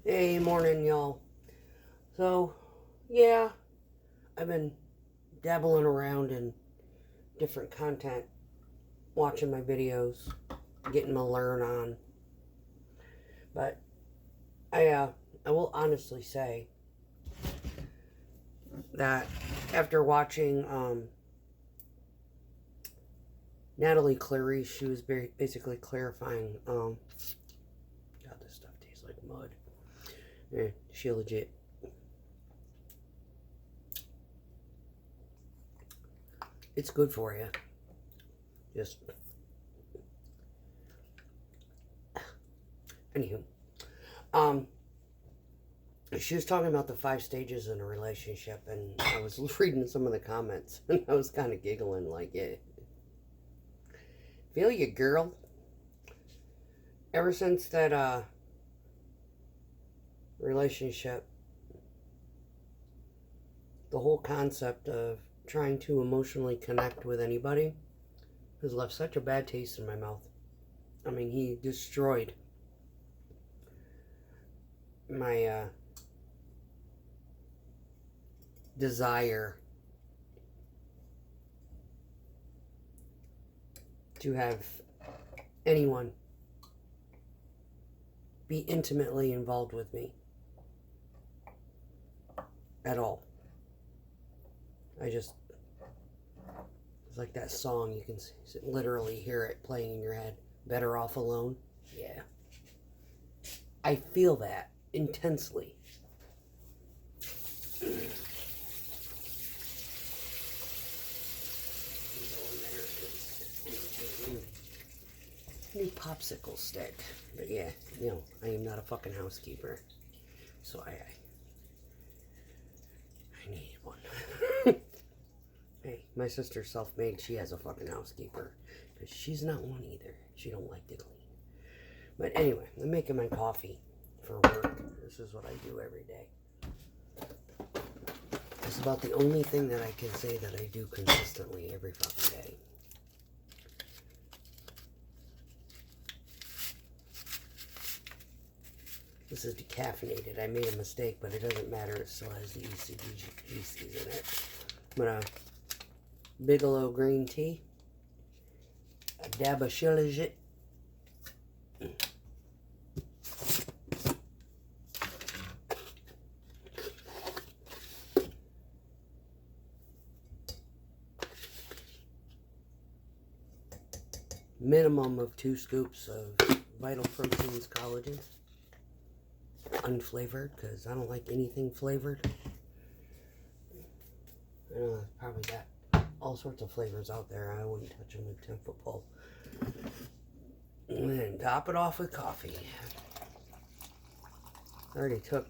Hey, morning, y'all. So, yeah, I've been dabbling around in different content, watching my videos, getting my learn on. But I will honestly say that after watching Natalie Clary, she was basically clarifying. God, this stuff tastes like mud. She legit. It's good for you. Just anywho, um, she was talking about the 5 stages in a relationship, and I was reading some of the comments, and I was kind of giggling, like, yeah, feel you, girl. Ever since that relationship, the whole concept of trying to emotionally connect with anybody has left such a bad taste in my mouth. I mean, he destroyed my desire to have anyone be intimately involved with me at all. It's like that song, you can literally hear it playing in your head. Better off alone. Yeah. I feel that intensely. New popsicle stick. But yeah, I am not a fucking housekeeper. So I need one. Hey, my sister's self-made. She has a fucking housekeeper. Because she's not one either. She don't like to clean. But anyway, I'm making my coffee for work. This is what I do every day. It's about the only thing that I can say that I do consistently every fucking day. This is decaffeinated. I made a mistake, but it doesn't matter. It still has the ECGs in it. I'm gonna Bigelow green tea, a dab of shilajit, minimum of 2 scoops of Vital Proteins collagen, unflavored, because I don't like anything flavored. I know I've probably got all sorts of flavors out there. I wouldn't touch them with a 10-foot pole. And then top it off with coffee. I already took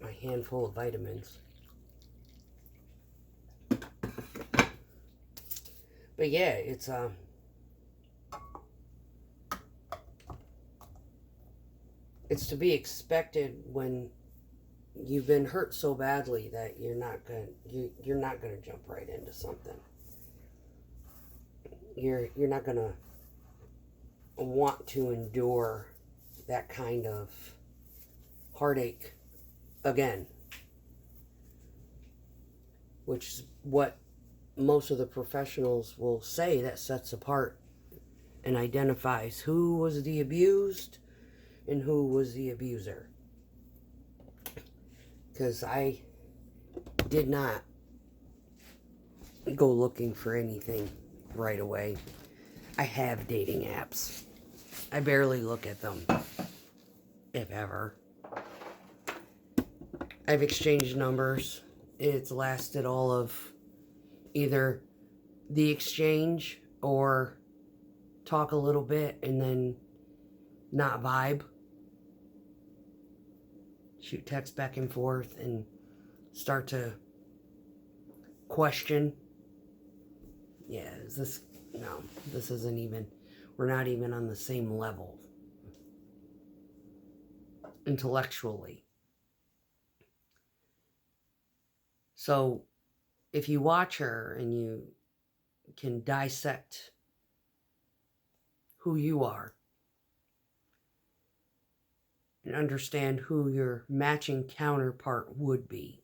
my handful of vitamins. But yeah, it's to be expected when you've been hurt so badly that you're not gonna jump right into something. You're not gonna want to endure that kind of heartache again, which is what most of the professionals will say that sets apart and identifies who was the abused and who was the abuser. Because I did not go looking for anything right away. I have dating apps. I barely look at them, if ever. I've exchanged numbers. It's lasted all of either the exchange or talk a little bit and then not vibe. Shoot text back and forth and start to question. Yeah, no, this isn't even, we're not even on the same level intellectually. So if you watch her and you can dissect who you are and understand who your matching counterpart would be.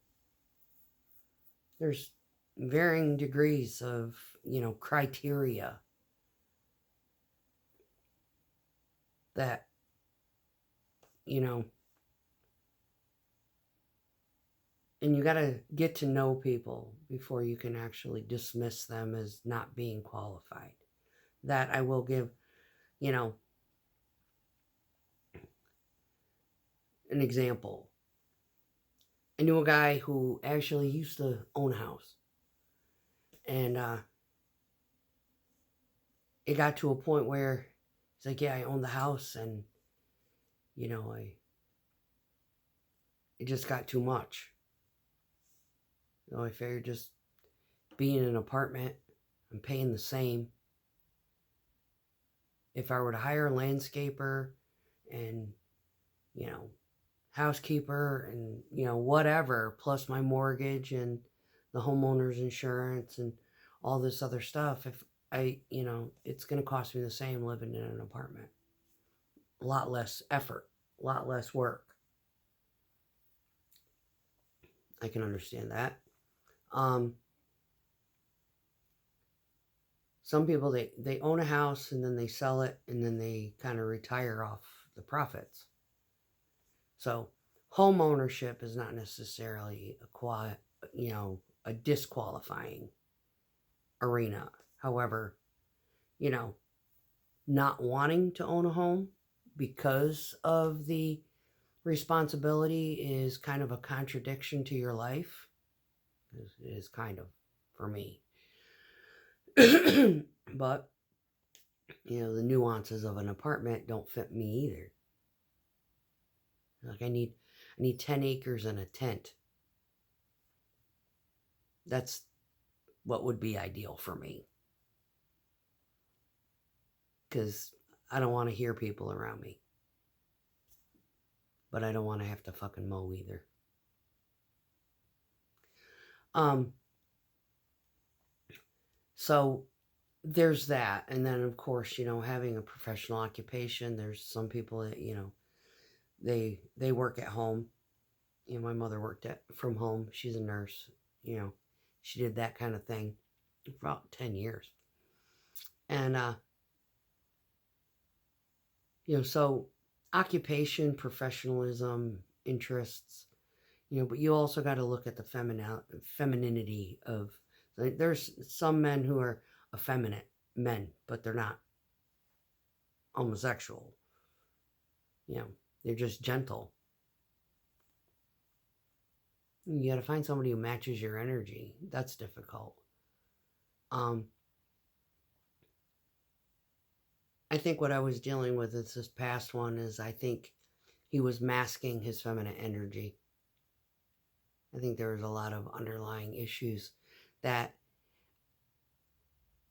There's varying degrees of, criteria that, and you got to get to know people before you can actually dismiss them as not being qualified. That I will give, an example. I knew a guy who actually used to own a house. And it got to a point where he's like, yeah, I own the house, and, it just got too much. I figured just being in an apartment, I'm paying the same. If I were to hire a landscaper and, housekeeper and, whatever, plus my mortgage and the homeowner's insurance and all this other stuff, if it's going to cost me the same living in an apartment. A lot less effort, a lot less work. I can understand that. Some people, they own a house and then they sell it and then they kind of retire off the profits. So home ownership is not necessarily a disqualifying arena. However, not wanting to own a home because of the responsibility is kind of a contradiction to your life. It is kind of, for me. But, the nuances of an apartment don't fit me either. Like I need 10 acres and a tent. That's what would be ideal for me. Because I don't want to hear people around me. But I don't want to have to fucking mow either. So there's that. And then, of course, having a professional occupation, there's some people that, they work at home. My mother worked from home. She's a nurse. She did that kind of thing for about 10 years. And, so occupation, professionalism, interests, but you also got to look at the femininity of, there's some men who are effeminate men, but they're not homosexual. They're just gentle. You got to find somebody who matches your energy. That's difficult. I think what I was dealing with is this past one is I think he was masking his feminine energy. I think there was a lot of underlying issues that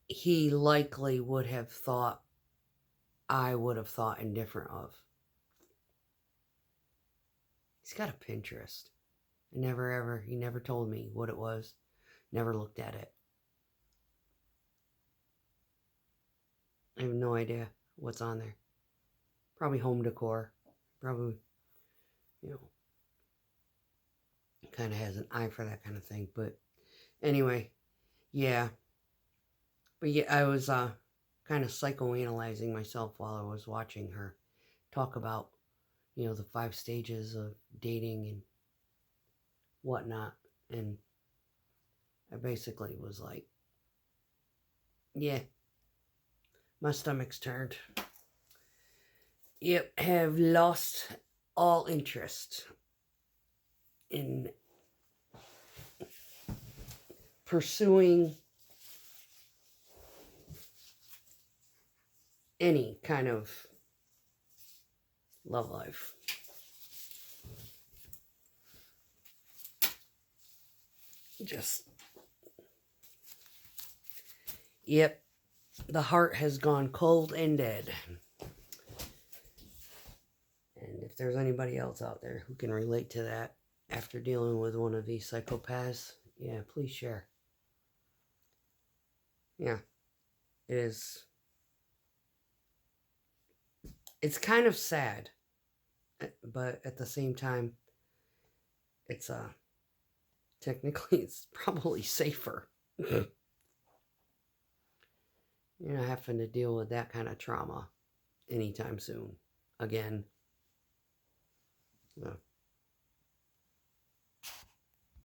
he likely would have thought I would have thought indifferent of. He's got a Pinterest. He never told me what it was. Never looked at it. I have no idea what's on there. Probably home decor. Probably, kind of has an eye for that kind of thing. But anyway, yeah. But yeah, I was kind of psychoanalyzing myself while I was watching her talk about, the 5 stages of dating and whatnot. And I basically was like, yeah, my stomach's turned. Yep, have lost all interest in pursuing any kind of love life. Yep, the heart has gone cold and dead. And if there's anybody else out there who can relate to that after dealing with one of these psychopaths, yeah, please share. Yeah, it is. It's kind of sad but at the same time, it's technically it's probably safer. You're not having to deal with that kind of trauma anytime soon. Again.